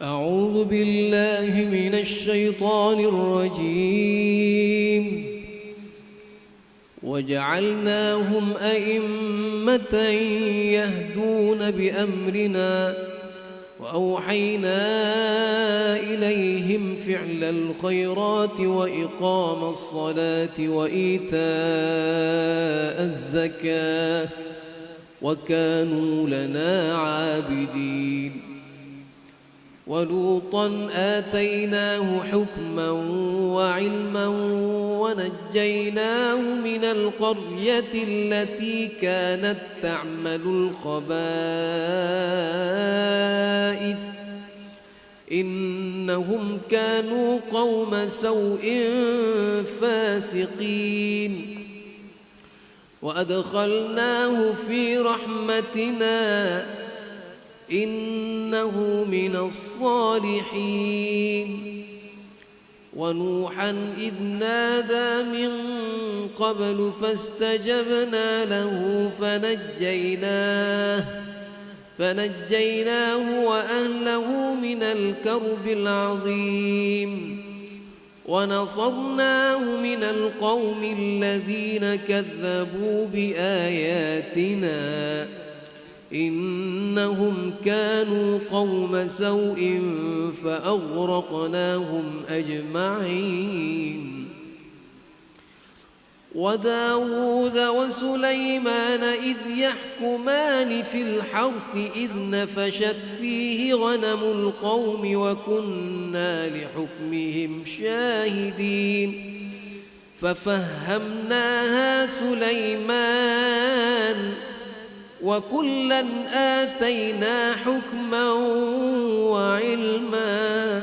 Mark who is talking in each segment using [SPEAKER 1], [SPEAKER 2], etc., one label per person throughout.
[SPEAKER 1] أعوذ بالله من الشيطان الرجيم وجعلناهم أئمة يهدون بأمرنا وأوحينا إليهم فعل الخيرات وإقام الصلاة وإيتاء الزكاة وكانوا لنا عابدين ولوطا آتيناه حكما وعلما ونجيناه من القرية التي كانت تعمل الخبائث إنهم كانوا قوم سوء فاسقين وأدخلناه في رحمتنا إنه من الصالحين ونوحا إذ نادى من قبل فاستجبنا له فنجيناه وأهله من الكرب العظيم ونصرناه من القوم الذين كذبوا بآياتنا إنهم كانوا قوم سوء فأغرقناهم أجمعين وداود وسليمان إذ يحكمان في الحرث إذ نفشت فيه غنم القوم وكنا لحكمهم شاهدين ففهمناها سليمان وكلا آتينا حكما وعلما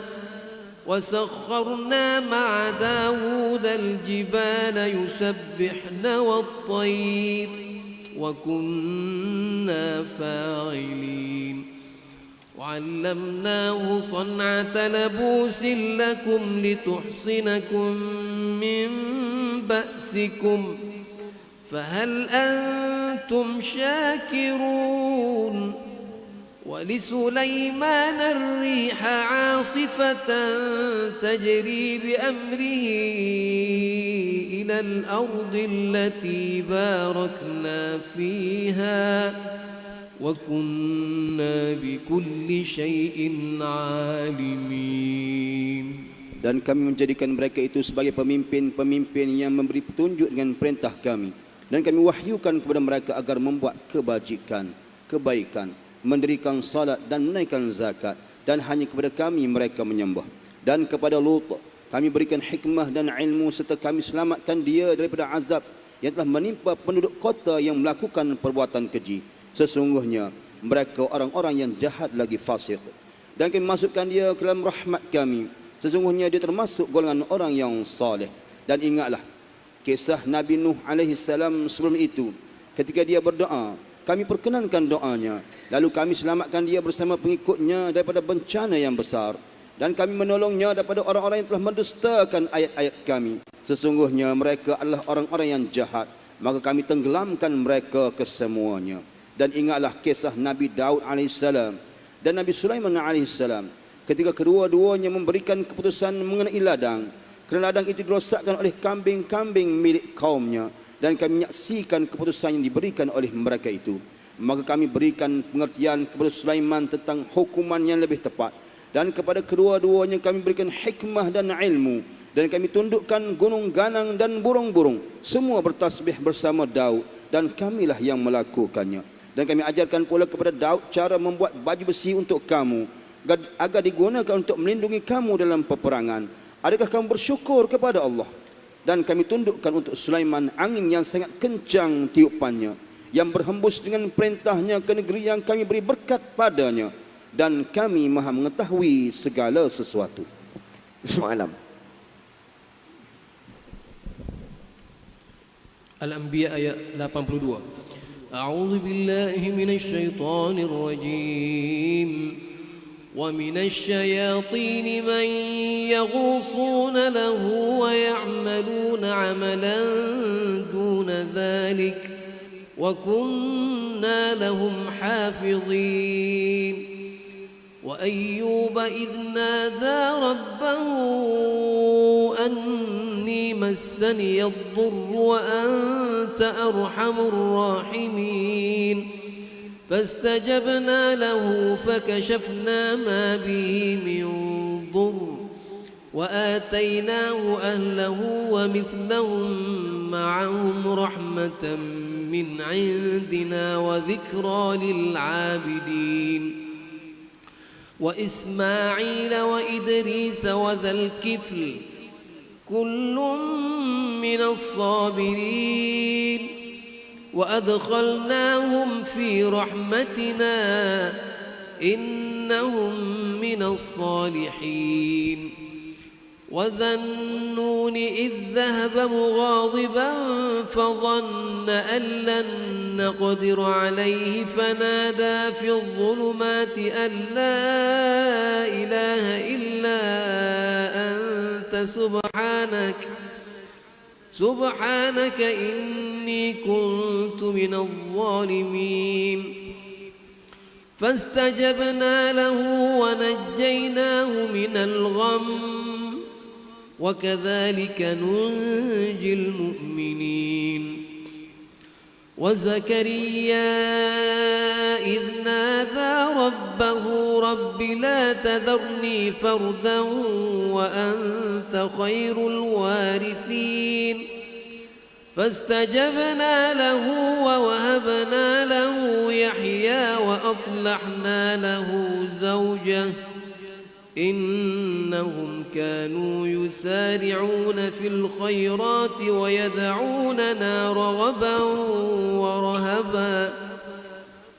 [SPEAKER 1] وسخرنا مع داود الجبال يسبحن والطير وكنا فاعلين وعلمناه صنعة لبوس لكم لتحصنكم من بأسكم فهل أنتم شاكرون ولسليمان الريح عاصفة تجري بأمره إلى الأرض التي باركنا فيها وكنا بكل شيء عالمين.
[SPEAKER 2] Dan kami menjadikan mereka itu sebagai pemimpin-pemimpin yang memberi petunjuk dengan perintah kami. Dan kami wahyukan kepada mereka agar membuat kebajikan, kebaikan, mendirikan salat dan menaikkan zakat. Dan hanya kepada kami mereka menyembah. Dan kepada Lut kami berikan hikmah dan ilmu serta kami selamatkan dia daripada azab yang telah menimpa penduduk kota yang melakukan perbuatan keji. Sesungguhnya mereka orang-orang yang jahat lagi fasik. Dan kami masukkan dia ke dalam rahmat kami. Sesungguhnya dia termasuk golongan orang yang saleh. Dan ingatlah kisah Nabi Nuh alaihi salam sebelum itu. Ketika dia berdoa, kami perkenankan doanya. Lalu kami selamatkan dia bersama pengikutnya daripada bencana yang besar. Dan kami menolongnya daripada orang-orang yang telah mendustakan ayat-ayat kami. Sesungguhnya mereka adalah orang-orang yang jahat. Maka kami tenggelamkan mereka kesemuanya. Dan ingatlah kisah Nabi Daud AS dan Nabi Sulaiman AS. Ketika kedua-duanya memberikan keputusan mengenai ladang. Kerana ladang itu dirosakkan oleh kambing-kambing milik kaumnya. Dan kami menyaksikan keputusan yang diberikan oleh mereka itu. Maka kami berikan pengertian kepada Sulaiman tentang hukuman yang lebih tepat. Dan kepada kedua-duanya kami berikan hikmah dan ilmu. Dan kami tundukkan gunung ganang dan burung-burung. Semua bertasbih bersama Daud. Dan kamilah yang melakukannya. Dan kami ajarkan pula kepada Daud cara membuat baju besi untuk kamu. Agar digunakan untuk melindungi kamu dalam peperangan. Adakah kamu bersyukur kepada Allah? Dan kami tundukkan untuk Sulaiman angin yang sangat kencang tiupannya, yang berhembus dengan perintahnya ke negeri yang kami beri berkat padanya. Dan kami maha mengetahui segala sesuatu.
[SPEAKER 3] Bismillah.
[SPEAKER 1] Al-Anbiya ayat 82. A'udzu billahi minasy syaithanir rajim. ومن الشياطين من يغوصون له ويعملون عملا دون ذلك وكنا لهم حافظين وأيوب إذ نادى ربه أني مسني الضر وأنت أرحم الراحمين فاستجبنا له فكشفنا ما به من ضر وآتيناه أهله ومثلهم معهم رحمة من عندنا وذكرى للعابدين وإسماعيل وإدريس وذا الكفل كل من الصابرين وأدخلناهم في رحمتنا إنهم من الصالحين وذا النون إذ ذهب مغاضبا فظن أن لن نقدر عليه فنادى في الظلمات أن لا إله إلا أنت سبحانك إني كنت من الظالمين فاستجبنا له ونجيناه من الغم وكذلك ننجي المؤمنين وزكريا إذ نادى ربه رب لا تذرني فردا وأنت خير الوارثين فاستجبنا له ووهبنا له يحيى وأصلحنا له زوجه إنهم كانوا يسارعون في الخيرات ويدعوننا رغبا ورهبا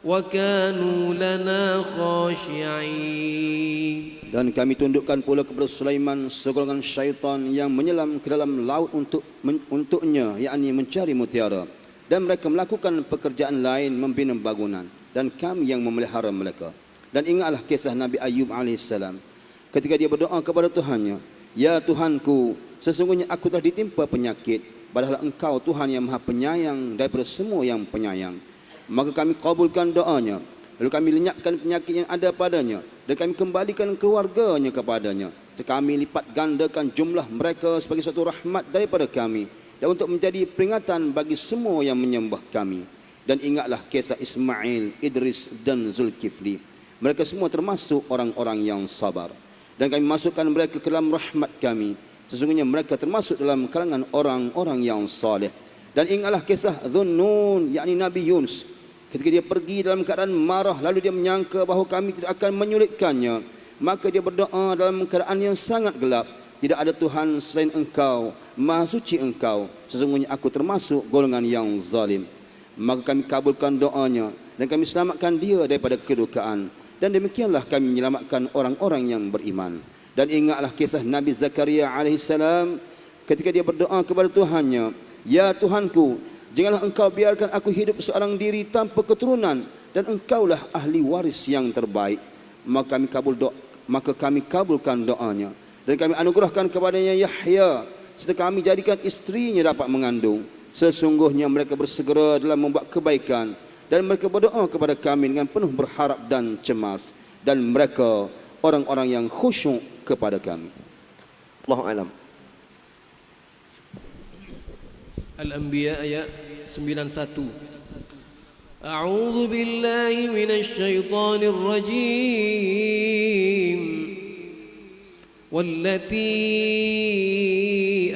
[SPEAKER 1] وكانوا لنا خاشعين.
[SPEAKER 2] Dan kami tundukkan pula kepada Sulaiman segolongan syaitan yang menyelam ke dalam laut untuknya, yakni mencari mutiara. Dan mereka melakukan pekerjaan lain membina bangunan. Dan kami yang memelihara mereka. Dan ingatlah kisah Nabi Ayub AS ketika dia berdoa kepada Tuhannya, Ya Tuhanku, sesungguhnya aku telah ditimpa penyakit, padahal Engkau Tuhan yang Maha Penyayang daripada semua yang penyayang. Maka kami kabulkan doanya, lalu kami lenyapkan penyakit yang ada padanya, dan kami kembalikan keluarganya kepadanya. Kami lipat gandakan jumlah mereka sebagai suatu rahmat daripada kami, dan untuk menjadi peringatan bagi semua yang menyembah kami. Dan ingatlah kisah Ismail, Idris dan Zulkifli. Mereka semua termasuk orang-orang yang sabar. Dan kami masukkan mereka ke dalam rahmat kami. Sesungguhnya mereka termasuk dalam kalangan orang-orang yang saleh. Dan ingatlah kisah Dhunnun, yakni Nabi Yunus. Ketika dia pergi dalam keadaan marah, lalu dia menyangka bahawa kami tidak akan menyulitkannya. Maka dia berdoa dalam keadaan yang sangat gelap. Tidak ada Tuhan selain Engkau, Maha Suci Engkau. Sesungguhnya aku termasuk golongan yang zalim. Maka kami kabulkan doanya dan kami selamatkan dia daripada kedukaan. Dan demikianlah kami menyelamatkan orang-orang yang beriman. Dan ingatlah kisah Nabi Zakaria AS ketika dia berdoa kepada Tuhannya, Ya Tuhanku, janganlah Engkau biarkan aku hidup seorang diri tanpa keturunan, dan Engkaulah ahli waris yang terbaik. Maka kami kabulkan doanya, dan kami anugerahkan kepadanya Yahya, serta kami jadikan istrinya dapat mengandung. Sesungguhnya mereka bersegera dalam membuat kebaikan, dan mereka berdoa kepada kami dengan penuh berharap dan cemas. Dan mereka orang-orang yang khusyuk kepada kami. Allahu a'lam.
[SPEAKER 1] Al-Anbiya ayat 91. A'udzu billahi minasy syaithanir rajim. والتي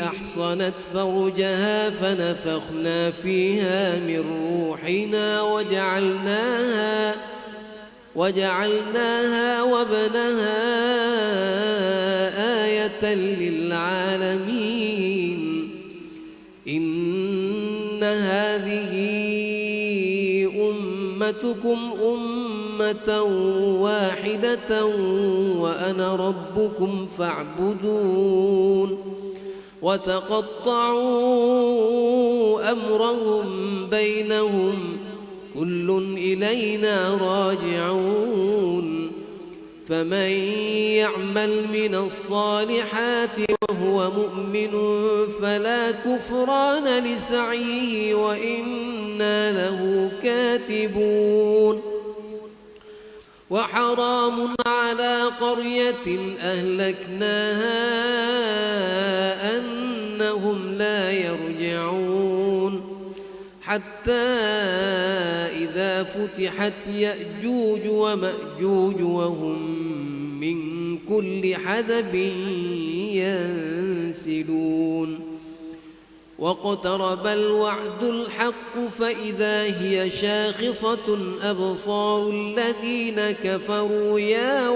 [SPEAKER 1] أحصنت فرجها فنفخنا فيها من روحنا وجعلناها وابنها آية للعالمين إن هذه أمتكم أمة واحدة وأنا ربكم فاعبدون وتقطعوا أمرهم بينهم كل إلينا راجعون فمن يعمل من الصالحات وهو مؤمن فلا كفران لسعيه وإنا له كاتبون وحرام على قرية أهلكناها أنهم لا يرجعون حتى إذا فتحت يأجوج ومأجوج وهم من كل حدب ينسلون واقترب الوعد الحق فإذا هي شاخصة أبصار الذين كفروا يا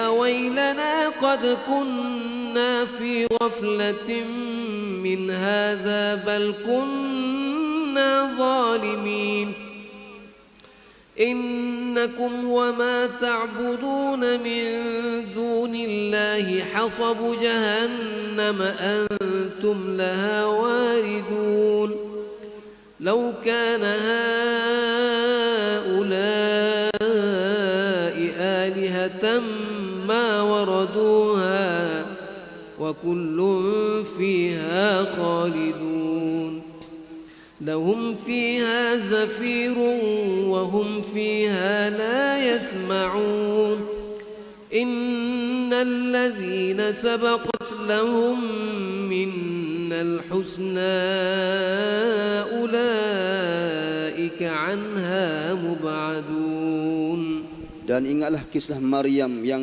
[SPEAKER 1] ويلنا قد كنا في غفلة من هذا بل كنا ظالمين إنكم وما تعبدون من دون الله حصب جهنم أنتم لها واردون لو كان هؤلاء آلهة ما وردوها وكل فيها خالدون لهم فيها زفير وهم فيها لا يسمعون إن الذين سبقت لهم منا الحسنى أولئك عنها مبعدون.
[SPEAKER 2] Dan ingatlah kisah Maryam yang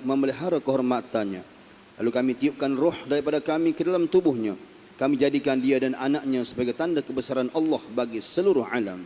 [SPEAKER 2] memelihara kehormatannya. Lalu kami tiupkan roh daripada kami ke dalam tubuhnya. Kami jadikan dia dan anaknya sebagai tanda kebesaran Allah bagi seluruh alam.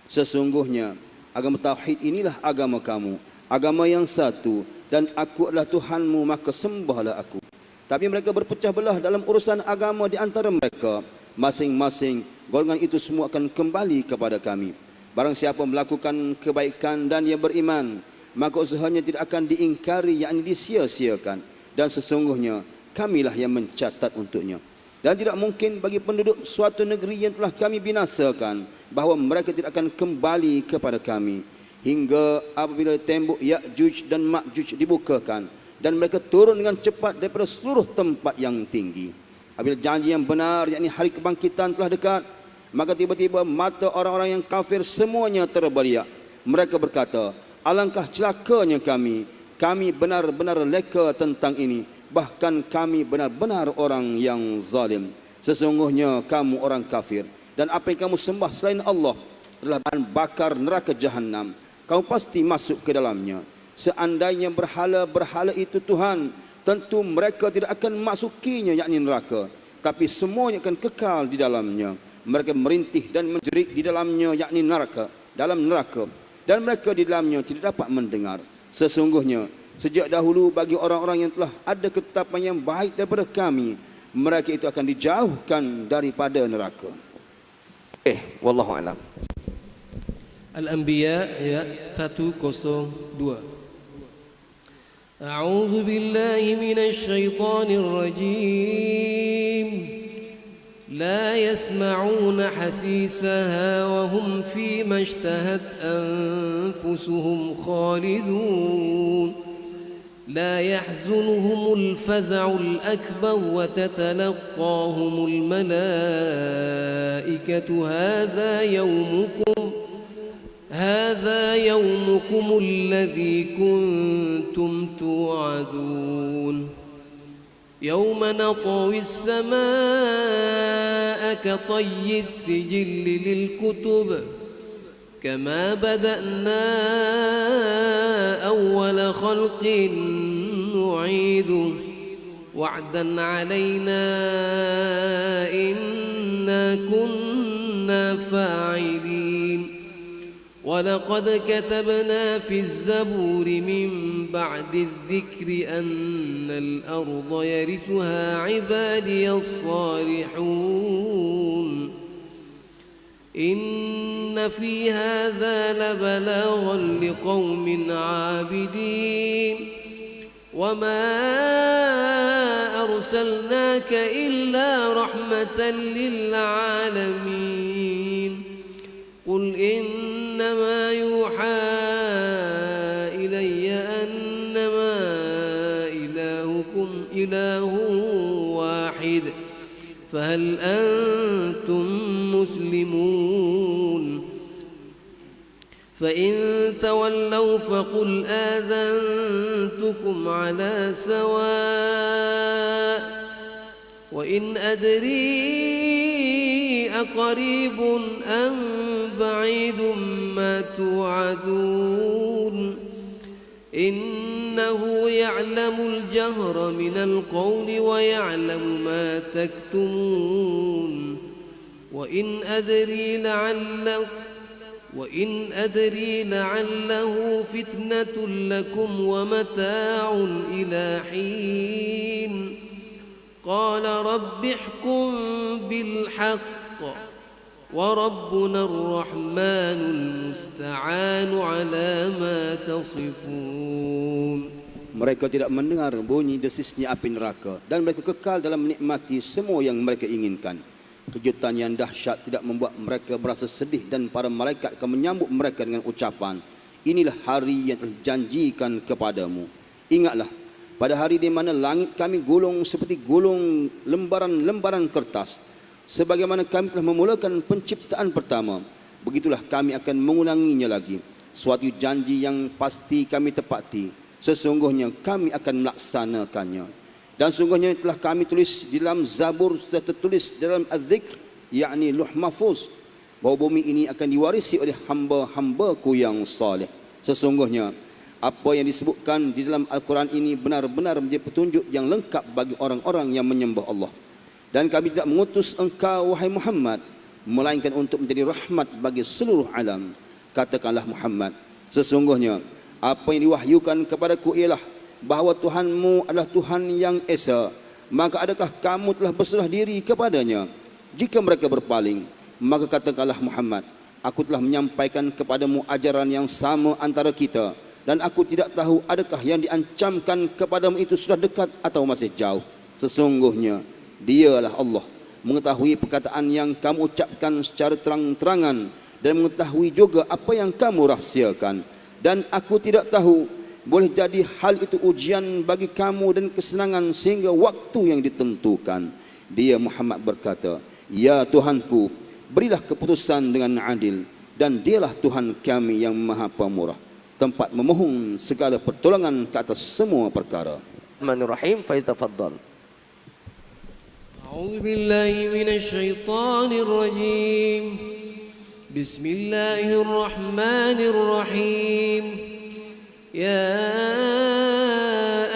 [SPEAKER 2] Sesungguhnya agama tauhid inilah agama kamu, agama yang satu, dan aku adalah Tuhanmu, maka sembahlah aku. Tapi mereka berpecah belah dalam urusan agama di antara mereka. Masing-masing golongan itu semua akan kembali kepada kami. Barang siapa melakukan kebaikan dan ia beriman, maka usahanya tidak akan diingkari, yakni disia-siakan. Dan sesungguhnya kamilah yang mencatat untuknya. Dan tidak mungkin bagi penduduk suatu negeri yang telah kami binasakan bahawa mereka tidak akan kembali kepada kami hingga apabila tembok Ya'juj dan Ma'juj dibukakan dan mereka turun dengan cepat daripada seluruh tempat yang tinggi. Apabila janji yang benar, yakni hari kebangkitan telah dekat, maka tiba-tiba mata orang-orang yang kafir semuanya terbeliak. Mereka berkata, alangkah celakanya kami benar-benar leka tentang ini. Bahkan kami benar-benar orang yang zalim. Sesungguhnya kamu orang kafir, dan apa yang kamu sembah selain Allah adalah bahan bakar neraka jahanam. Kamu pasti masuk ke dalamnya. Seandainya berhala-berhala itu Tuhan, tentu mereka tidak akan masukinya, yakni neraka, tapi semuanya akan kekal di dalamnya. Mereka merintih dan menjerit di dalamnya, yakni dalam neraka, dan mereka di dalamnya tidak dapat mendengar. Sesungguhnya sejak dahulu bagi orang-orang yang telah ada ketetapan yang baik daripada kami, mereka itu akan dijauhkan daripada neraka.
[SPEAKER 1] Wallahu a'lam. Al-Anbiya ayat 102. A'udzu billahi minasy syaithanir rajim. La yasma'una hasisaha wa hum fima ishtahat anfusuhum khalidun. لا يحزنهم الفزع الأكبر وتتلقاهم الملائكة هذا يومكم الذي كنتم توعدون يوم نطوي السماء كطي السجل للكتب كما بدأنا أول خلق نعيده وعدا علينا إنا كنا فاعلين ولقد كتبنا في الزبور من بعد الذكر أن الأرض يرثها عبادي الصالحون إن في هذا لبلاغا لقوم عابدين وما أرسلناك إلا رحمة للعالمين قل إنما يوحى إلي أنما إلهكم إله واحد فهل أنتم مسلمون فإن تولوا فقل آذنتكم على سواء وإن أدري أقريب أم بعيد ما توعدون إنه يعلم الجهر من القول ويعلم ما تكتمون وإن أدري لعله فتنة لكم ومتاع إلى حين قال رب احكم بالحق وربنا الرحمن المستعان على ما تصفون.
[SPEAKER 2] Mereka tidak mendengar bunyi desisnya api neraka dan mereka kekal dalam menikmati semua yang mereka inginkan. Kejutan yang dahsyat tidak membuat mereka merasa sedih dan para malaikat akan menyambut mereka dengan ucapan, inilah hari yang telah dijanjikan kepadamu. Ingatlah, pada hari di mana langit kami gulung seperti gulung lembaran-lembaran kertas. Sebagaimana kami telah memulakan penciptaan pertama, begitulah kami akan mengulanginya lagi. Suatu janji yang pasti kami tepati. Sesungguhnya kami akan melaksanakannya. Dan sungguhnya telah kami tulis di dalam Zabur, sudah tertulis dalam Az-Zikr, yakni Luh Mahfuz, bahawa bumi ini akan diwarisi oleh hamba-hambaku yang saleh. Sesungguhnya apa yang disebutkan di dalam Al-Quran ini benar-benar menjadi petunjuk yang lengkap bagi orang-orang yang menyembah Allah. Dan kami tidak mengutus engkau, wahai Muhammad, melainkan untuk menjadi rahmat bagi seluruh alam. Katakanlah Muhammad, sesungguhnya apa yang diwahyukan kepadaku ialah bahawa Tuhanmu adalah Tuhan yang esa. Maka adakah kamu telah berserah diri kepadanya? Jika mereka berpaling, maka katakanlah Muhammad, aku telah menyampaikan kepadamu ajaran yang sama antara kita, dan aku tidak tahu adakah yang diancamkan kepadamu itu sudah dekat atau masih jauh. Sesungguhnya Dialah Allah, mengetahui perkataan yang kamu ucapkan secara terang-terangan dan mengetahui juga apa yang kamu rahsiakan. Dan aku tidak tahu, boleh jadi hal itu ujian bagi kamu dan kesenangan sehingga waktu yang ditentukan. Dia Muhammad berkata, ya Tuhanku, berilah keputusan dengan adil, dan dialah Tuhan kami yang maha pemurah, tempat memohon segala pertolongan ke atas semua perkara.
[SPEAKER 3] Bismillahirrahmanirrahim. Falyatafaddal.
[SPEAKER 1] A'udzu billahi minasy syaithanir rajim. Bismillahirrahmanirrahim. Ya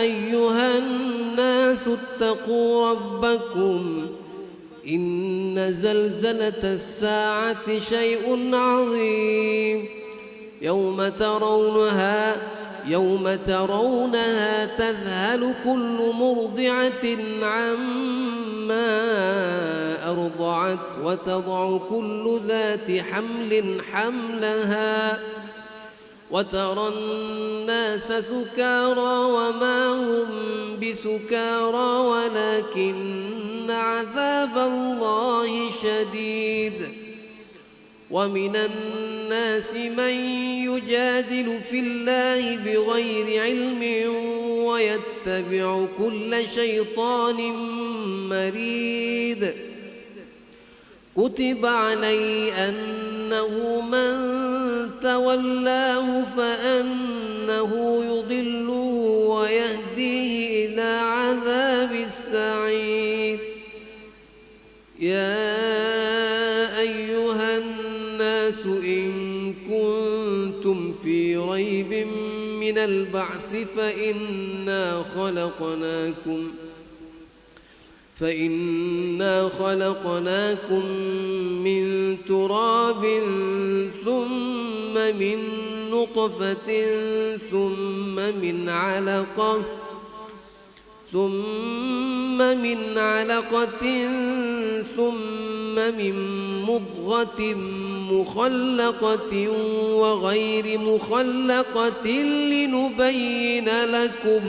[SPEAKER 1] ayyuhan nasu ittaqu rabbakum. Inna zalzalatas saa'ati syai'un 'azim. Yawma tarawnaha tadhhalu kullu murdi'atin 'amma أرضعت وتضع كل ذات حمل حملها وترى الناس سكارى وما هم بسكارى ولكن عذاب الله شديد ومن الناس من يجادل في الله بغير علم ويتبع كل شيطان مريد كتب عليه أنه من تولاه فأنه يضله ويهديه إلى عذاب السعير يا أيها الناس إن كنتم في ريب من البعث فإنا خلقناكم من تراب ثم من نطفة ثم من علقة ثم من مضغة مخلقة وغير مخلقة لنبين لكم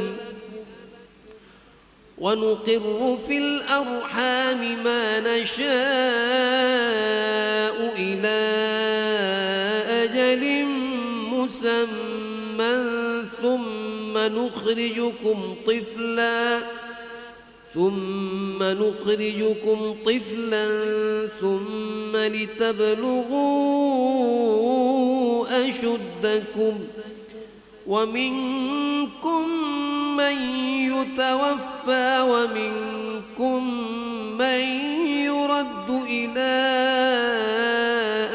[SPEAKER 1] ونقر في الأرحام ما نشاء إلى أجل مسمى ثم نخرجكم طفلا ثم لتبلغوا أشدكم ومنكم من يتوفى ومنكم من يرد إلى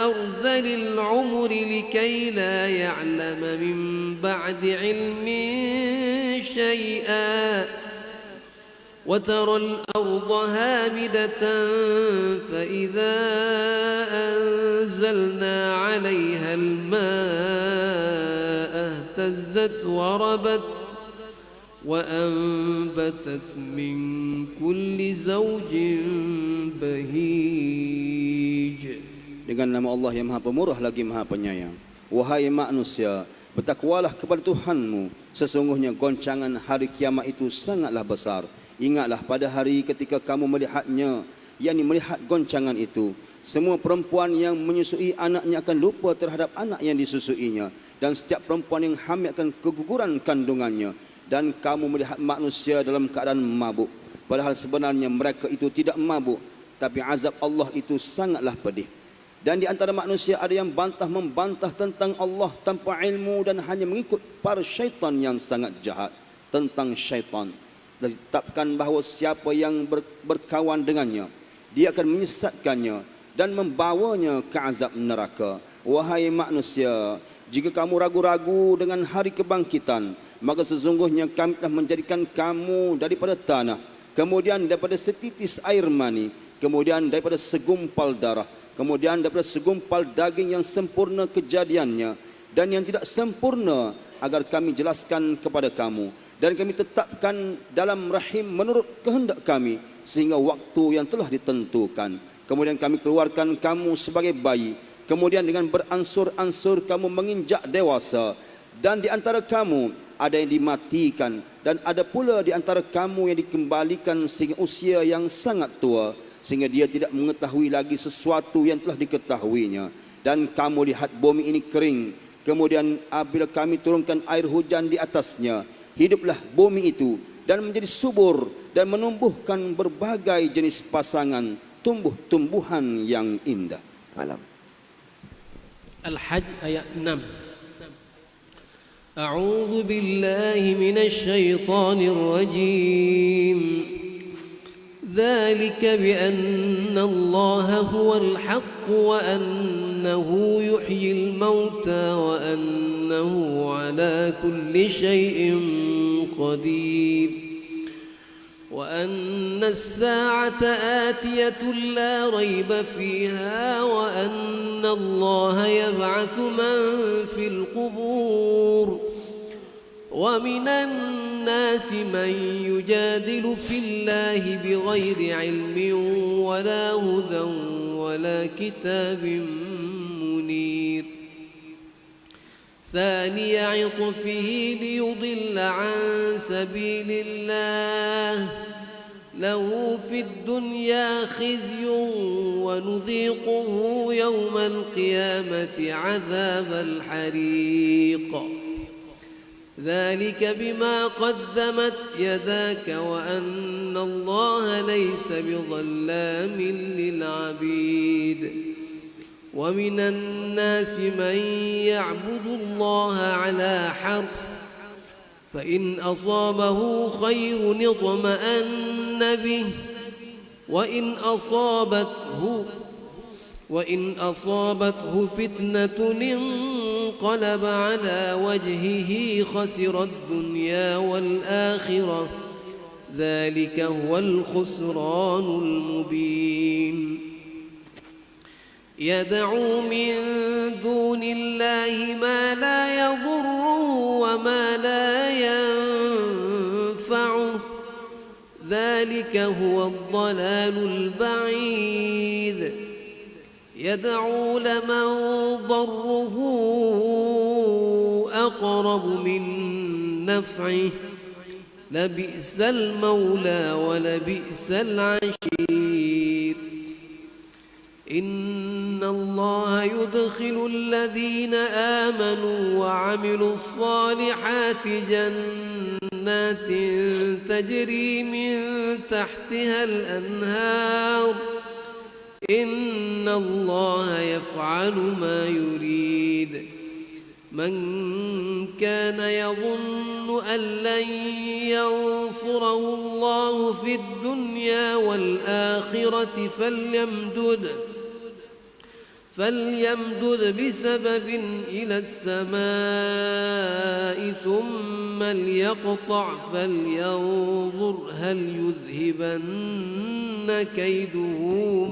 [SPEAKER 1] أرذل العمر لكي لا يعلم من بعد علم شيئا وترى الأرض هامدة فإذا أنزلنا عليها الماء اهتزت وربت وأنبتت من كل زوج بهيج.
[SPEAKER 2] Dengan nama Allah yang Maha Pemurah lagi Maha Penyayang. Wahai manusia, bertakwalah kepada Tuhanmu. Sesungguhnya goncangan hari kiamat itu sangatlah besar. Ingatlah pada hari ketika kamu melihatnya, yakni melihat goncangan itu. Semua perempuan yang menyusui anaknya akan lupa terhadap anak yang disusuinya. Dan setiap perempuan yang hamil akan keguguran kandungannya. Dan kamu melihat manusia dalam keadaan mabuk. Padahal sebenarnya mereka itu tidak mabuk. Tapi azab Allah itu sangatlah pedih. Dan di antara manusia ada yang membantah tentang Allah tanpa ilmu dan hanya mengikut para syaitan yang sangat jahat. Tentang syaitan. Ditetapkan bahawa siapa yang berkawan dengannya, dia akan menyesatkannya dan membawanya ke azab neraka. Wahai manusia, jika kamu ragu-ragu dengan hari kebangkitan, maka sesungguhnya kami telah menjadikan kamu daripada tanah, kemudian daripada setitis air mani, kemudian daripada segumpal darah, kemudian daripada segumpal daging yang sempurna kejadiannya dan yang tidak sempurna, agar kami jelaskan kepada kamu. Dan kami tetapkan dalam rahim menurut kehendak kami sehingga waktu yang telah ditentukan. Kemudian kami keluarkan kamu sebagai bayi. Kemudian dengan beransur-ansur kamu menginjak dewasa. Dan di antara kamu ada yang dimatikan. Dan ada pula di antara kamu yang dikembalikan sehingga usia yang sangat tua, sehingga dia tidak mengetahui lagi sesuatu yang telah diketahuinya. Dan kamu lihat bumi ini kering. Kemudian apabila kami turunkan air hujan di atasnya, hiduplah bumi itu dan menjadi subur dan menumbuhkan berbagai jenis pasangan tumbuh-tumbuhan yang indah.
[SPEAKER 3] Alam.
[SPEAKER 1] Al-Hajj ayat 6. A'udzu billahi minasy syaithanir rajim. ذلك بأن الله هو الحق وأنه يحيي الموتى وأنه على كل شيء قدير وأن الساعة آتية لا ريب فيها وأن الله يبعث من في القبور ومن الناس من يجادل في الله بغير علم ولا هدى ولا كتاب منير ثاني عطفه ليضل عن سبيل الله له في الدنيا خزي ونذيقه يوم القيامة عذاب الحريق ذلك بما قدمت يداك وأن الله ليس بظلام للعبيد ومن الناس من يعبد الله على حرف فإن أصابه خير اطمأن به وإن أصابته فتنة انقلب على وجهه خسر الدنيا والآخرة ذلك هو الخسران المبين يدعو من دون الله ما لا يضره وما لا ينفعه ذلك هو الضلال البعيد يدعو لمن ضره أقرب من نفعه لبئس المولى ولبئس العشير إن الله يدخل الذين آمنوا وعملوا الصالحات جنات تجري من تحتها الأنهار إن الله يفعل ما يريد من كان يظن أن لن ينصره الله في الدنيا والآخرة فليمدد بسبب إلى السماء ثم ليقطع فلينظر هل يذهبن كيده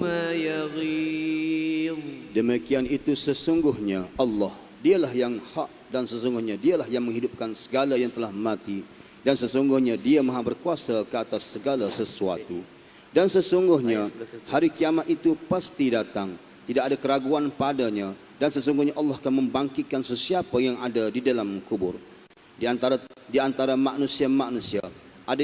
[SPEAKER 1] ما يغيظ.
[SPEAKER 2] Demikian itu sesungguhnya Allah, dialah yang hak, dan sesungguhnya dialah yang menghidupkan segala yang telah mati, dan sesungguhnya dia maha berkuasa ke atas segala sesuatu. Dan sesungguhnya hari kiamat itu pasti datang, tidak ada keraguan padanya, dan sesungguhnya Allah akan membangkitkan sesiapa yang ada di dalam kubur. Di antara manusia ada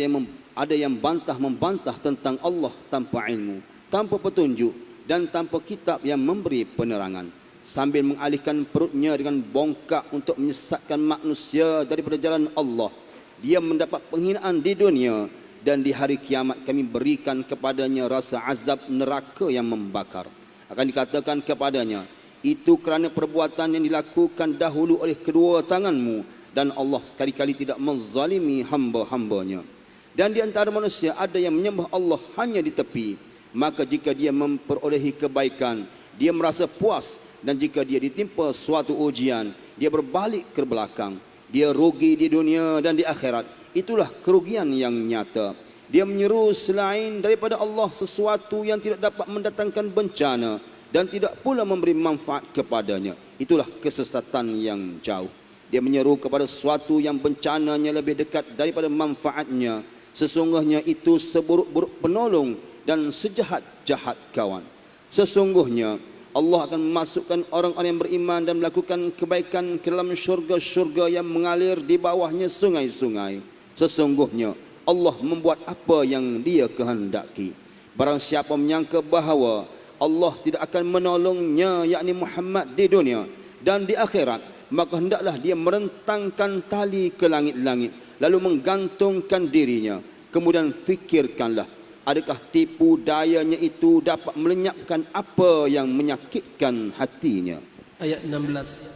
[SPEAKER 2] yang membantah tentang Allah tanpa ilmu, tanpa petunjuk, dan tanpa kitab yang memberi penerangan, sambil mengalihkan perutnya dengan bongkak untuk menyesatkan manusia daripada jalan Allah. Dia mendapat penghinaan di dunia, dan di hari kiamat kami berikan kepadanya rasa azab neraka yang membakar. Akan dikatakan kepadanya, itu kerana perbuatan yang dilakukan dahulu oleh kedua tanganmu, dan Allah sekali-kali tidak menzalimi hamba-hambanya. Dan di antara manusia ada yang menyembah Allah hanya di tepi, maka jika dia memperolehi kebaikan, dia merasa puas, dan jika dia ditimpa suatu ujian, dia berbalik ke belakang. Dia rugi di dunia dan di akhirat. Itulah kerugian yang nyata. Dia menyeru selain daripada Allah sesuatu yang tidak dapat mendatangkan bencana dan tidak pula memberi manfaat kepadanya. Itulah kesesatan yang jauh. Dia menyeru kepada sesuatu yang bencananya lebih dekat daripada manfaatnya. Sesungguhnya itu seburuk-buruk penolong dan sejahat-jahat kawan. Sesungguhnya Allah akan memasukkan orang-orang yang beriman dan melakukan kebaikan ke dalam syurga-syurga yang mengalir di bawahnya sungai-sungai. Sesungguhnya Allah membuat apa yang dia kehendaki. Barang siapa menyangka bahawa Allah tidak akan menolongnya, yakni Muhammad, di dunia dan di akhirat, maka hendaklah dia merentangkan tali ke langit-langit, lalu menggantungkan dirinya. Kemudian fikirkanlah, adakah tipu dayanya itu dapat melenyapkan apa yang menyakitkan hatinya.
[SPEAKER 1] Ayat 16.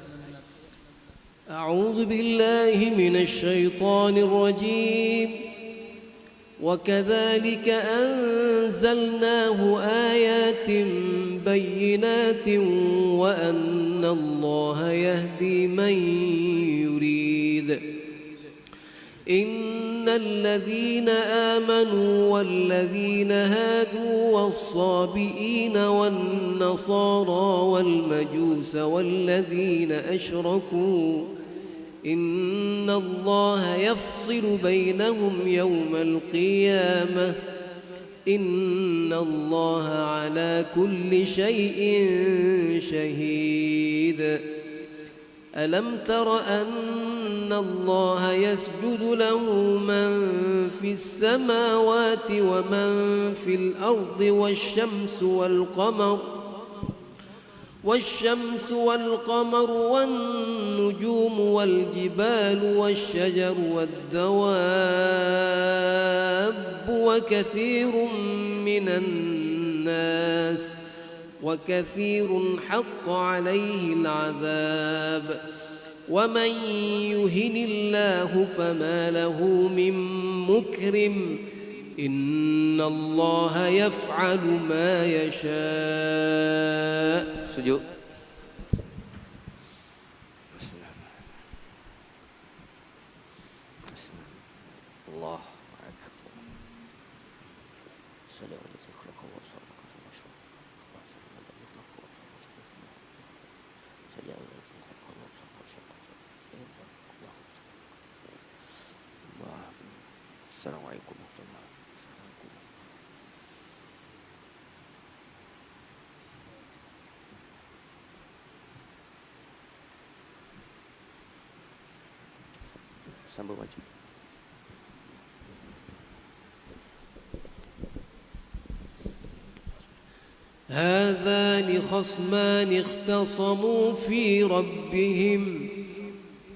[SPEAKER 1] A'udzu billahi minasy syaithanir rajim. وكذلك أنزلناه آيات بينات وأن الله يهدي من يريد إن الذين آمنوا والذين هادوا والصابئين والنصارى والمجوس والذين أشركوا إن الله يفصل بينهم يوم القيامة إن الله على كل شيء شهيد ألم تر أن الله يسجد له من في السماوات ومن في الأرض والشمس والقمر والنجوم والجبال والشجر والدواب وكثير حق عليه العذاب ومن يهن الله فما له من مكرم إن الله يفعل ما يشاء.
[SPEAKER 3] Sujud. Allah akbar. Assalamualaikum warahmatullahi wabarakatuh. Sambung maju.
[SPEAKER 1] هذان خصمان اختصموا في ربهم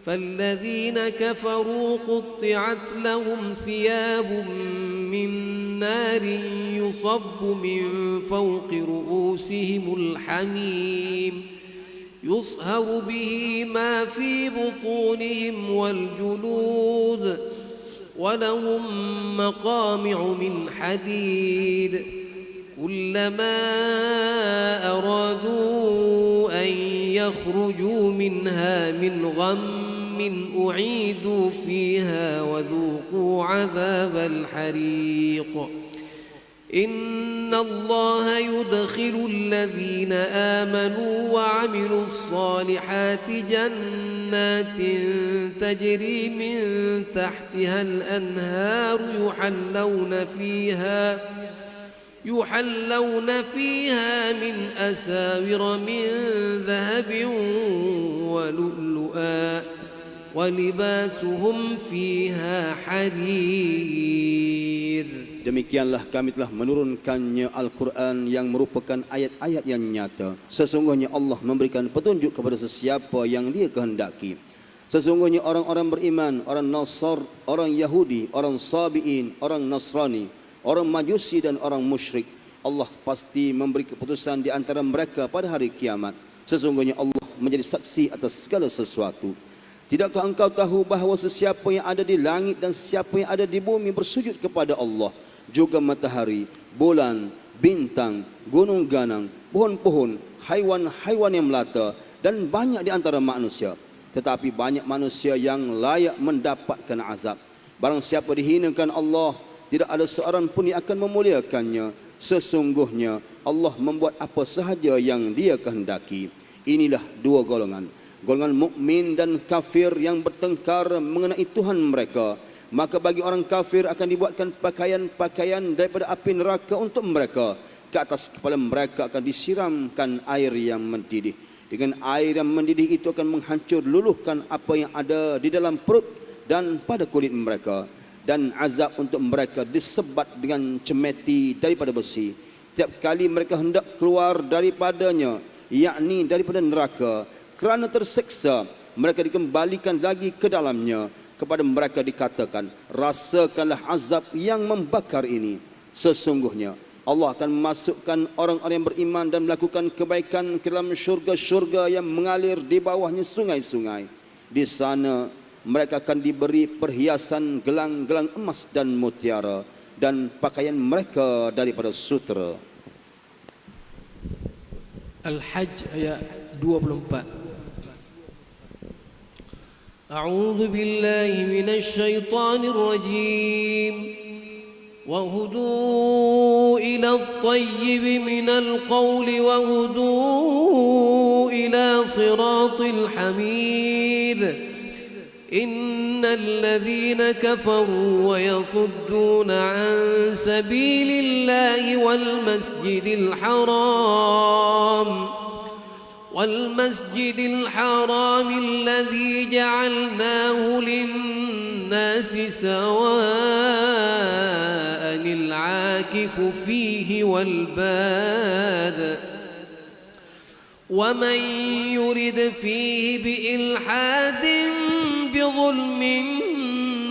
[SPEAKER 1] فالذين كفروا قطعت لهم ثياب من نار يصب من فوق رؤوسهم الحميم يصهر به ما في بطونهم والجلود ولهم مقامع من حديد كلما أرادوا أن يخرجوا منها من غم أعيدوا فيها وذوقوا عذاب الحريق إن الله يدخل الذين آمنوا وعملوا الصالحات جنات تجري من تحتها الأنهار يحلون فيها من أساور من ذهب ولؤلؤا ولباسهم فيها حرير.
[SPEAKER 2] Demikianlah kami telah menurunkannya Al-Quran yang merupakan ayat-ayat yang nyata. Sesungguhnya Allah memberikan petunjuk kepada sesiapa yang Dia kehendaki. Sesungguhnya orang-orang beriman, orang Nasr, orang Yahudi, orang Sabi'in, orang Nasrani, orang Majusi dan orang musyrik, Allah pasti memberi keputusan di antara mereka pada hari kiamat. Sesungguhnya Allah menjadi saksi atas segala sesuatu. Tidakkah engkau tahu bahawa sesiapa yang ada di langit dan sesiapa yang ada di bumi bersujud kepada Allah, juga matahari, bulan, bintang, gunung ganang, pohon-pohon, haiwan-haiwan yang melata dan banyak di antara manusia. Tetapi banyak manusia yang layak mendapatkan azab. Barang siapa dihinakan Allah, tidak ada seorang pun yang akan memuliakannya. Sesungguhnya Allah membuat apa sahaja yang Dia kehendaki. Inilah dua golongan, golongan mukmin dan kafir yang bertengkar mengenai Tuhan mereka. Maka bagi orang kafir akan dibuatkan pakaian-pakaian daripada api neraka untuk mereka. Ke atas kepala mereka akan disiramkan air yang mendidih. Dengan air yang mendidih itu akan menghancur luluhkan apa yang ada di dalam perut dan pada kulit mereka. Dan azab untuk mereka disebat dengan cemeti daripada besi. Tiap kali mereka hendak keluar daripadanya, yakni daripada neraka, kerana terseksa, mereka dikembalikan lagi ke dalamnya. Kepada mereka dikatakan, rasakanlah azab yang membakar ini. Sesungguhnya Allah akan memasukkan orang-orang yang beriman dan melakukan kebaikan ke dalam syurga-syurga yang mengalir di bawahnya sungai-sungai. Di sana mereka akan diberi perhiasan gelang-gelang emas dan mutiara dan pakaian mereka daripada sutera.
[SPEAKER 1] Al-Hajj ayat 24. أعوذ بالله من الشيطان الرجيم وهدوا إلى الطيب من القول وهدوا إلى صراط الحميد إن الذين كفروا ويصدون عن سبيل الله والمسجد الحرام الذي جعلناه للناس سواء العاكف فيه والباد ومن يرد فيه بإلحاد بظلم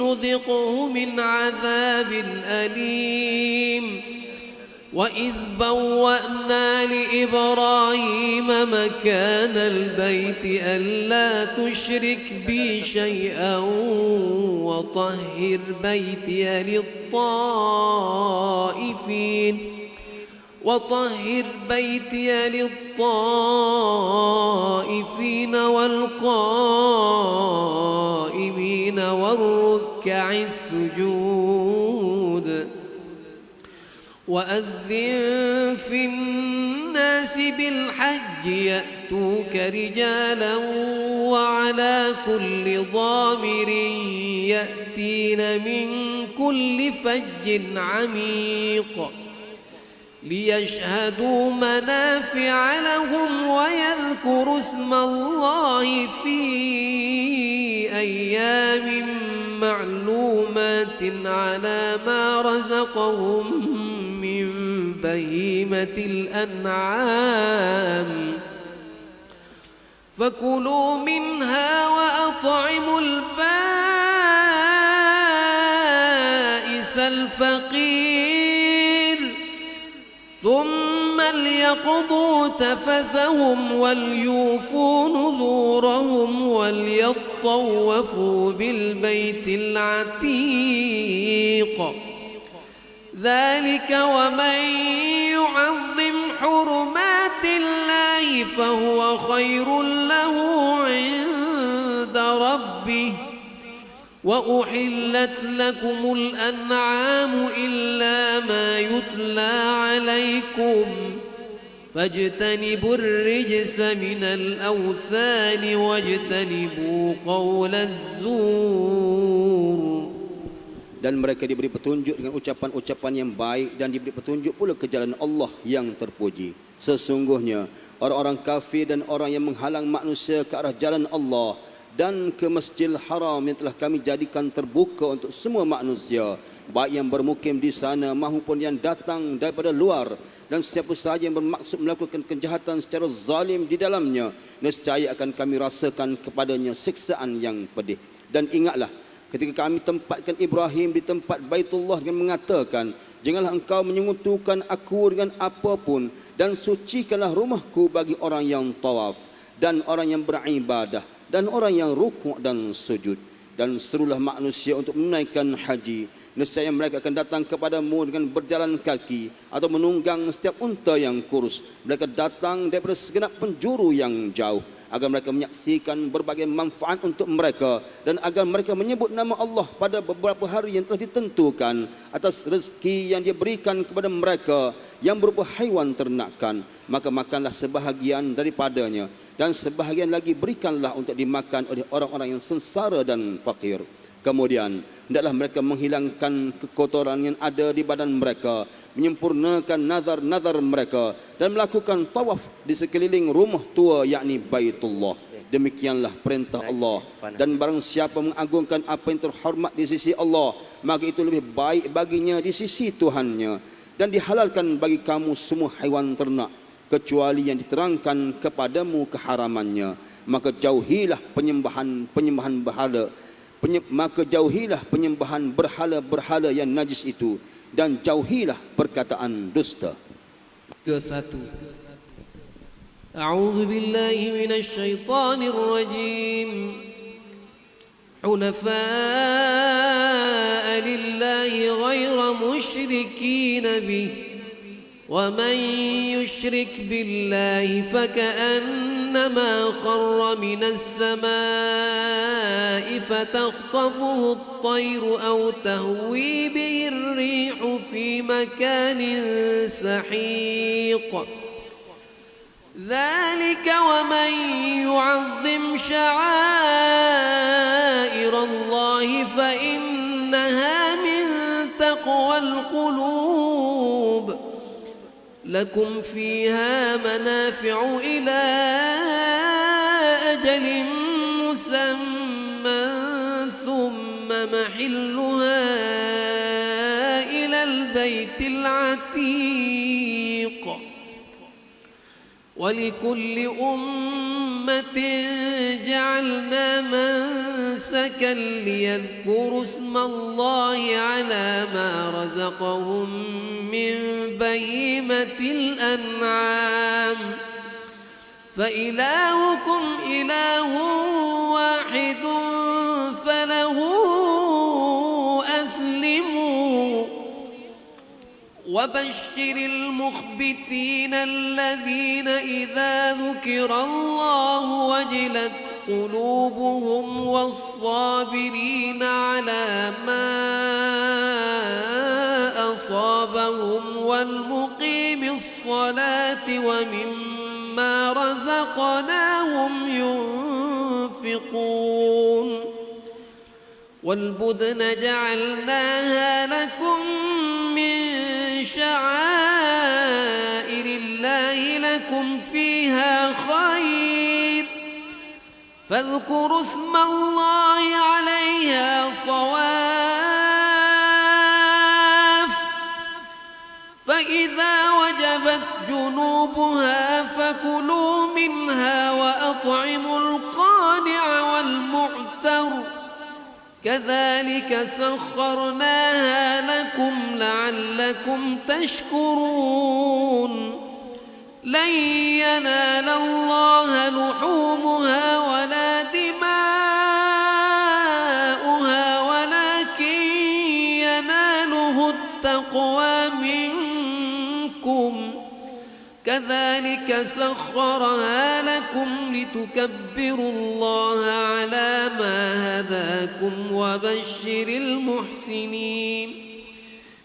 [SPEAKER 1] نذقه من عذاب أليم وإذ بوأنا لإبراهيم مكان البيت ألا تشرك بي شيئا وطهر بيتي للطائفين والقائمين والركع السجود وأذن في الناس بالحج يأتوك رجالا وعلى كل ضامر يأتين من كل فج عميق ليشهدوا منافع لهم ويذكروا اسم الله في أيام معلومات على ما رزقهم من بهيمة الأنعام فكلوا منها وأطعموا البائس الفقير ثم ليقضوا تفثهم وليوفوا نذورهم وليطوفوا بالبيت العتيق ذلك ومن يعظم حرمات الله فهو خير له عند ربه وأحلت لكم الأنعام إلا ما يتلى عليكم فاجتنبوا الرجس من الأوثان واجتنبوا قول الزور.
[SPEAKER 2] Dan mereka diberi petunjuk dengan ucapan-ucapan yang baik dan diberi petunjuk pula ke jalan Allah yang terpuji. Sesungguhnya orang-orang kafir dan orang yang menghalang manusia ke arah jalan Allah dan ke Masjidil Haram yang telah kami jadikan terbuka untuk semua manusia, baik yang bermukim di sana maupun yang datang daripada luar, dan siapa sahaja yang bermaksud melakukan kejahatan secara zalim di dalamnya, nescaya akan kami rasakan kepadanya siksaan yang pedih. Dan ingatlah ketika kami tempatkan Ibrahim di tempat Baitullah dengan mengatakan, janganlah engkau menyekutukan aku dengan apapun, dan sucikanlah rumahku bagi orang yang tawaf dan orang yang beribadah dan orang yang rukuk dan sujud. Dan serulah manusia untuk menunaikan haji, nescaya mereka akan datang kepadamu dengan berjalan kaki atau menunggang setiap unta yang kurus. Mereka datang daripada segenap penjuru yang jauh agar mereka menyaksikan berbagai manfaat untuk mereka, dan agar mereka menyebut nama Allah pada beberapa hari yang telah ditentukan atas rezeki yang dia berikan kepada mereka yang berupa haiwan ternakan. Maka makanlah sebahagian daripadanya, dan sebahagian lagi berikanlah untuk dimakan oleh orang-orang yang sengsara dan fakir. Kemudian hendaklah mereka menghilangkan kekotoran yang ada di badan mereka, menyempurnakan nazar-nazar mereka, dan melakukan tawaf di sekeliling rumah tua yakni Baitullah. Demikianlah perintah Allah. Dan barang siapa mengagungkan apa yang terhormat di sisi Allah, maka itu lebih baik baginya di sisi Tuhannya. Dan dihalalkan bagi kamu semua haiwan ternak kecuali yang diterangkan kepadamu keharamannya. Maka jauhilah penyembahan berhala. Maka jauhilah penyembahan berhala-berhala yang najis itu, dan jauhilah perkataan dusta.
[SPEAKER 1] Ke-1. A'udzu billahi minasy syaithanir rajim. Hunafa'a lillahi ghaira musyrikin bih. ومن يشرك بالله فكأنما خر من السماء فتخطفه الطير أو تهوي به الريح في مكان سحيق ذلك ومن يعظم شعائر الله فإنها من تقوى القلوب لكم فيها منافع إلى أجل مسمى ثم محلها إلى البيت العتيق ولكل أمة جعلنا منسكا ليذكروا اسم الله على ما رزقهم من بهيمة الأنعام فإلهكم إله واحد فله أسلموا وبشر المخبتين الذين إذا ذكر الله وجلت قلوبهم والصابرين على ما أصابهم والمقيم الصلاة ومما رزقناهم ينفقون والبدن جعلناها لكم من شعائر الله لكم فيها خير فاذكروا اسم الله عليها صواف فإذا وجبت جنوبها فكلوا منها وأطعموا القانع والمعتر كذلك سخرناها لكم لعلكم تشكرون لن ينال الله لحومها ولا دماؤها ولكن يناله التقوى منكم كذلك سخرها لكم لتكبروا الله على ما هداكم وبشر المحسنين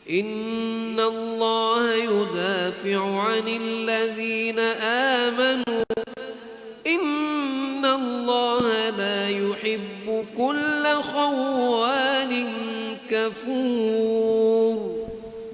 [SPEAKER 1] إن الله يدافع عن الذين آمنوا إن الله لا يحب كل خوان كفور.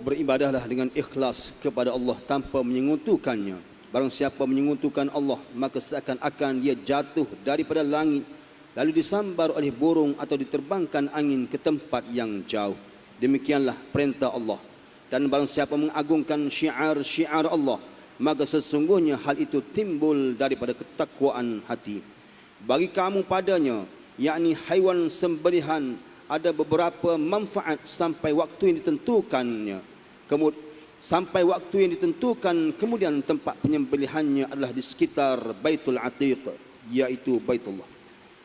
[SPEAKER 2] Beribadahlah dengan ikhlas kepada Allah tanpa menyekutukannya. Barang siapa menyekutukan Allah, maka seakan-akan dia jatuh daripada langit lalu disambar oleh burung atau diterbangkan angin ke tempat yang jauh. Demikianlah perintah Allah. Dan barang siapa mengagungkan syiar-syiar Allah, maka sesungguhnya hal itu timbul daripada ketakwaan hati. Bagi kamu padanya, yakni haiwan sembelihan, ada beberapa manfaat sampai waktu yang ditentukannya. Sampai waktu yang ditentukan, kemudian tempat penyembelihannya adalah di sekitar Baitul Atiq, yaitu Baitullah.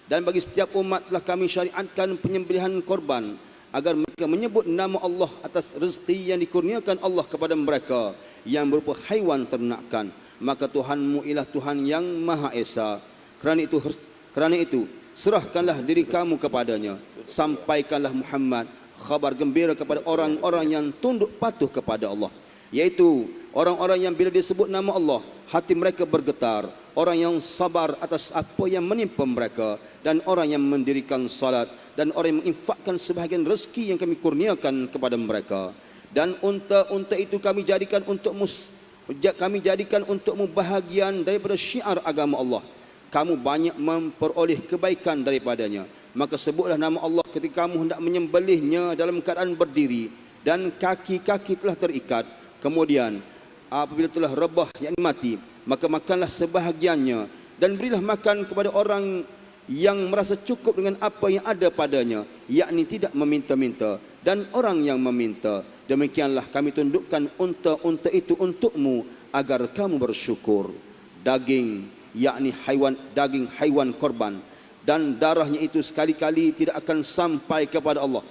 [SPEAKER 2] Dan bagi setiap umat telah kami syariatkan penyembelihan korban, agar mereka menyebut nama Allah atas rezeki yang dikurniakan Allah kepada mereka yang berupa haiwan ternakan. Maka Tuhanmu ialah Tuhan yang Maha Esa. Kerana itu serahkanlah diri kamu kepadanya. Sampaikanlah Muhammad khabar gembira kepada orang-orang yang tunduk patuh kepada Allah, yaitu orang-orang yang bila disebut nama Allah hati mereka bergetar, orang yang sabar atas apa yang menimpa mereka, dan orang yang mendirikan salat, dan orang yang menginfakkan sebahagian rezeki yang kami kurniakan kepada mereka. Dan unta-unta itu kami jadikan untukmu bahagian daripada syiar agama Allah. Kamu banyak memperoleh kebaikan daripadanya. Maka sebutlah nama Allah ketika kamu hendak menyembelihnya dalam keadaan berdiri dan kaki-kaki telah terikat. Kemudian apabila telah rebah yang mati, maka makanlah sebahagiannya dan berilah makan kepada orang yang merasa cukup dengan apa yang ada padanya, yakni tidak meminta-minta dan orang yang meminta. Demikianlah kami tundukkan unta-unta itu untukmu agar kamu bersyukur. Daging, yakni daging haiwan korban, dan darahnya itu sekali-kali tidak akan sampai kepada Allah,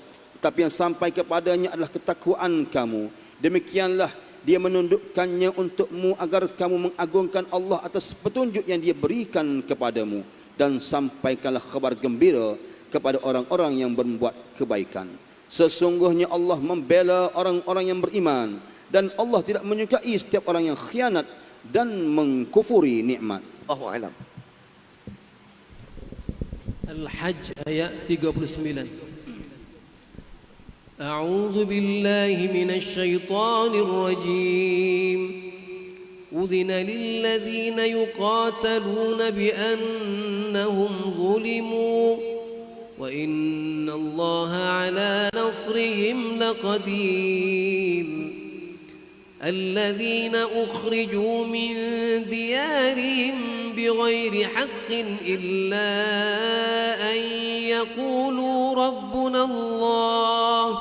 [SPEAKER 2] tapi yang sampai kepadanya adalah ketakwaan kamu. Demikianlah dia menundukkannya untukmu agar kamu mengagungkan Allah atas petunjuk yang dia berikan kepadamu. Dan sampaikanlah kabar gembira kepada orang-orang yang berbuat kebaikan. Sesungguhnya Allah membela orang-orang yang beriman, dan Allah tidak menyukai setiap orang yang khianat dan mengkufuri nikmat.
[SPEAKER 3] Allahu a'lam.
[SPEAKER 1] Al-Hajj ayat 39. A'udzu billahi minasy syaithanir rajim. Udhina lilladzina yuqataluna bi annahum zulimu wa innallaha ala nasrihim laqadir. الذين أخرجوا من ديارهم بغير حق إلا أن يقولوا ربنا الله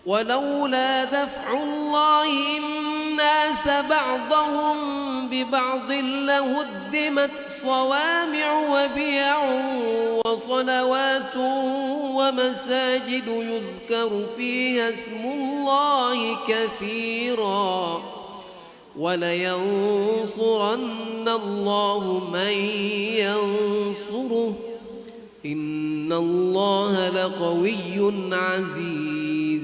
[SPEAKER 1] ولولا دفع الله الناس بعضهم ببعض لهدمت صوامع وبيع وصلوات ومساجد يذكر فيها اسم الله كثيرا ولينصرن الله من ينصره إن الله لقوي عزيز.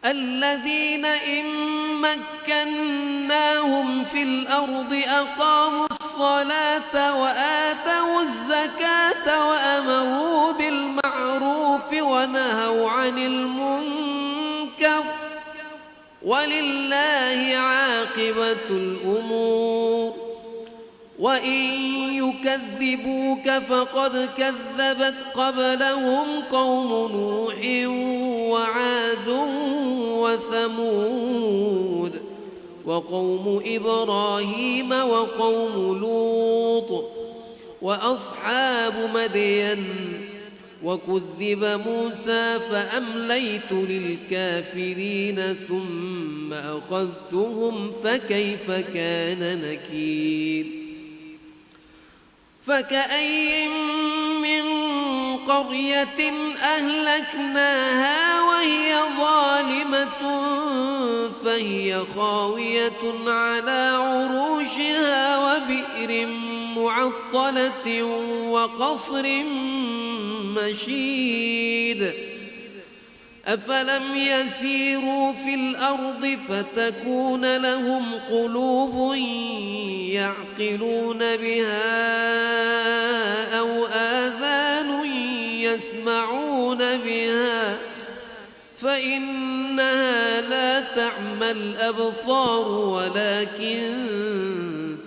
[SPEAKER 1] الذين إن مكناهم في الأرض أقاموا الصلاة وآتوا الزكاة وأمروا بالمعروف ونهوا عن المنكر ولله عاقبة الأمور. وإن يكذبوك فقد كذبت قبلهم قوم نوح وعاد وثمود وقوم إبراهيم وقوم لوط وأصحاب مدين وكذب موسى فأمليت للكافرين ثم أخذتهم فكيف كان نكير فكأي من قرية أهلكناها وهي ظالمة فهي خاوية على عروشها وبئر معطلة وقصر مشيد أفلم يسيروا في الأرض فتكون لهم قلوب يعقلون بها أو آذان يسمعون بها فإنها لا تعمى الأبصار ولكن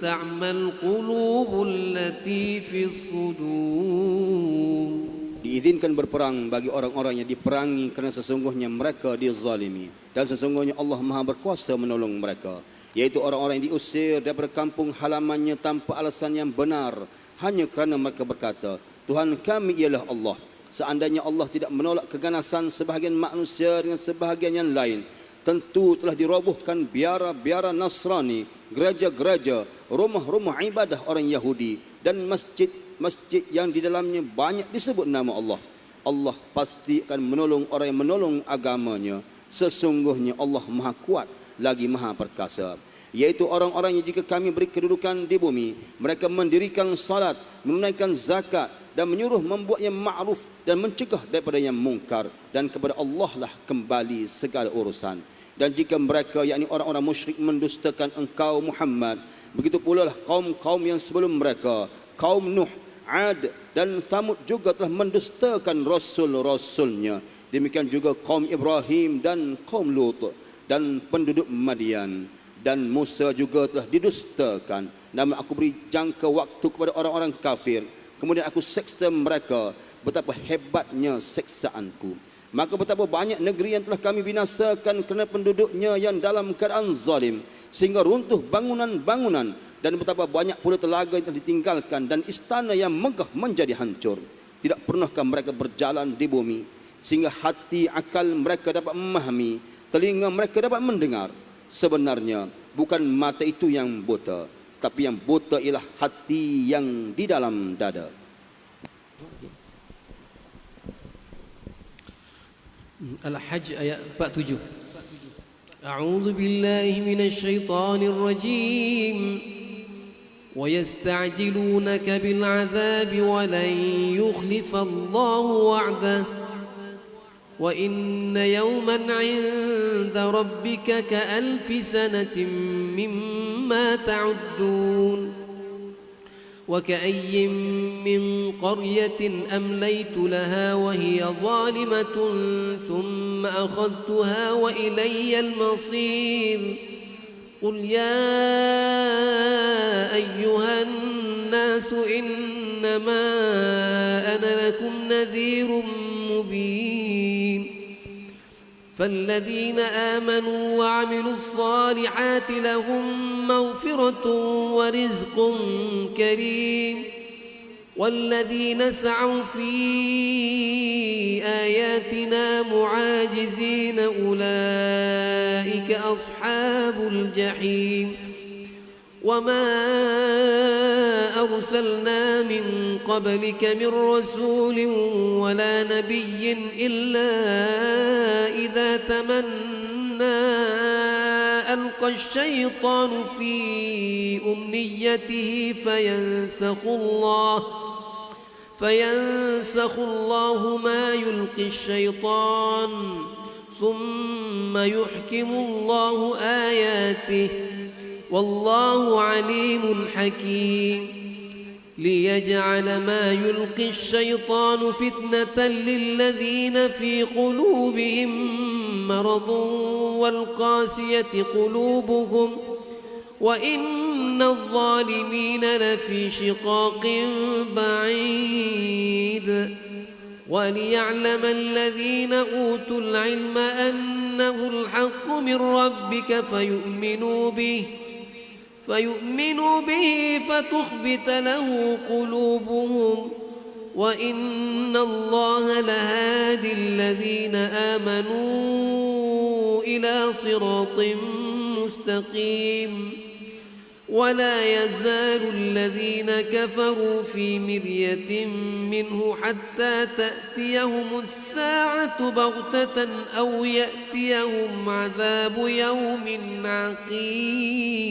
[SPEAKER 1] تعمى القلوب التي في الصدور.
[SPEAKER 2] Diizinkan berperang bagi orang-orang yang diperangi kerana sesungguhnya mereka dizalimi dan sesungguhnya Allah Maha berkuasa menolong mereka, yaitu orang-orang yang diusir daripada kampung halamannya tanpa alasan yang benar hanya kerana mereka berkata, Tuhan kami ialah Allah. Seandainya Allah tidak menolak keganasan sebahagian manusia dengan sebahagian yang lain, tentu telah dirobohkan biara-biara Nasrani, gereja-gereja, rumah-rumah ibadah orang Yahudi dan masjid-masjid yang di dalamnya banyak disebut nama Allah. Allah pasti akan menolong orang yang menolong agamanya. Sesungguhnya Allah Maha Kuat lagi Maha Perkasa. Yaitu orang-orang yang jika kami beri kedudukan di bumi, mereka mendirikan salat, menunaikan zakat dan menyuruh membuat yang ma'ruf dan mencegah daripada yang mungkar, dan kepada Allah lah kembali segala urusan. Dan jika mereka, yakni orang-orang musyrik, mendustakan engkau Muhammad, begitu pula lah kaum-kaum yang sebelum mereka, kaum Nuh, Ad dan Thamud juga telah mendustakan rasul-rasulnya. Demikian juga kaum Ibrahim dan kaum Lut dan penduduk Madian. Dan Musa juga telah didustakan. Namun aku beri jangka waktu kepada orang-orang kafir, kemudian aku seksa mereka. Betapa hebatnya seksaanku. Maka betapa banyak negeri yang telah kami binasakan kerana penduduknya yang dalam keadaan zalim, sehingga runtuh bangunan-bangunan. Dan betapa banyak pula telaga yang telah ditinggalkan dan istana yang megah menjadi hancur. Tidak pernahkah mereka berjalan di bumi sehingga hati akal mereka dapat memahami, telinga mereka dapat mendengar? Sebenarnya bukan mata itu yang buta, tapi yang buta ialah hati yang di dalam dada.
[SPEAKER 1] Al-Hajj ayat 47. A'udzu billahi minasy syaithanir rajim. Wa yasta'jilunaka bil 'adzabi wa lan yukhlifa Allahu wa'dahu. وإن يوما عند ربك كألف سنة مما تعدون وكأي من قرية أمليت لها وهي ظالمة ثم أخذتها وإلي المصير قل يا أيها الناس إنما أنا لكم نذير مبين فالذين آمنوا وعملوا الصالحات لهم مغفرة ورزق كريم والذين سعوا في آياتنا معاجزين أولئك أصحاب الجحيم وما أرسلنا من قبلك من رسول ولا نبي إلا إذا تمنى ألقى الشيطان في أمنيته فينسخ الله ما يلقي الشيطان ثم يحكم الله آياته والله عليم حكيم ليجعل ما يلقي الشيطان فتنة للذين في قلوبهم مرض والقاسية قلوبهم وإن الظالمين لفي شقاق بعيد وليعلم الذين أوتوا العلم أنه الحق من ربك فيؤمنوا به فتخبت له قلوبهم وإن الله لهادي الذين آمنوا إلى صراط مستقيم ولا يزال الذين كفروا في مرية منه حتى تأتيهم الساعة بغتة أو يأتيهم عذاب يوم عقيم.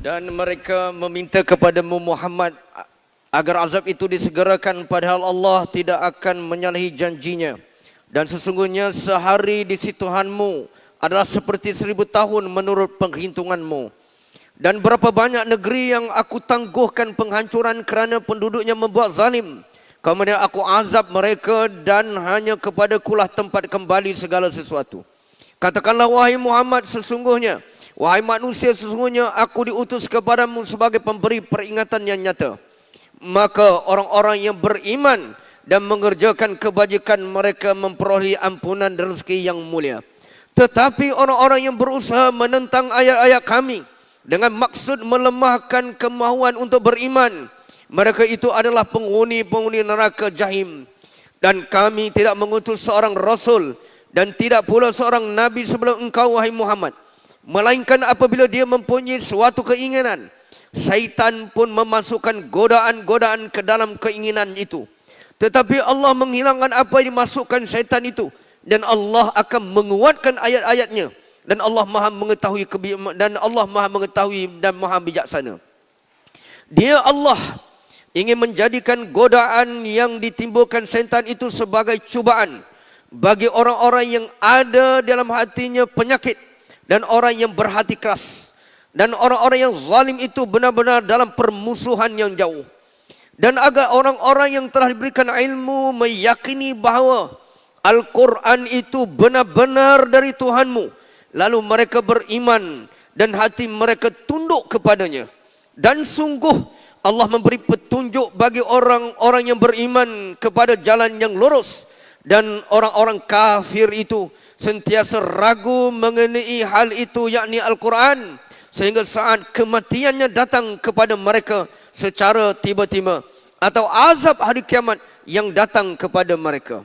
[SPEAKER 3] Dan mereka meminta kepadamu Muhammad agar azab itu disegerakan, padahal Allah tidak akan menyalahi janjinya. Dan sesungguhnya sehari di sisi Tuhanmu adalah seperti 1000 tahun menurut penghitunganmu. Dan berapa banyak negeri yang aku tangguhkan penghancuran kerana penduduknya membuat zalim. Kemudian aku azab mereka dan hanya kepadakulah tempat kembali segala sesuatu. Katakanlah wahai Muhammad, sesungguhnya, wahai manusia, sesungguhnya aku diutus kepadamu sebagai pemberi peringatan yang nyata. Maka orang-orang yang beriman dan mengerjakan kebajikan mereka memperoleh ampunan dan rezeki yang mulia. Tetapi orang-orang yang berusaha menentang ayat-ayat kami dengan maksud melemahkan kemahuan untuk beriman, mereka itu adalah penghuni-penghuni neraka jahim. Dan kami tidak mengutus seorang rasul dan tidak pula seorang nabi sebelum engkau wahai Muhammad, melainkan apabila dia mempunyai suatu keinginan, syaitan pun memasukkan godaan-godaan ke dalam keinginan itu. Tetapi Allah menghilangkan apa yang dimasukkan syaitan itu, dan Allah akan menguatkan ayat-ayatnya, dan Allah Maha mengetahui dan Maha bijaksana. Dia Allah ingin menjadikan godaan yang ditimbulkan syaitan itu sebagai cubaan bagi orang-orang yang ada dalam hatinya penyakit dan orang yang berhati keras, dan orang-orang yang zalim itu benar-benar dalam permusuhan yang jauh. Dan agar orang-orang yang telah diberikan ilmu meyakini bahawa Al-Quran itu benar-benar dari Tuhanmu, lalu mereka beriman dan hati mereka tunduk kepadanya. Dan sungguh Allah memberi petunjuk bagi orang-orang yang beriman kepada jalan yang lurus. Dan orang-orang kafir itu sentiasa ragu mengenai hal itu, yakni Al-Quran, sehingga saat kematiannya datang kepada mereka secara tiba-tiba, atau azab hari kiamat yang datang kepada mereka,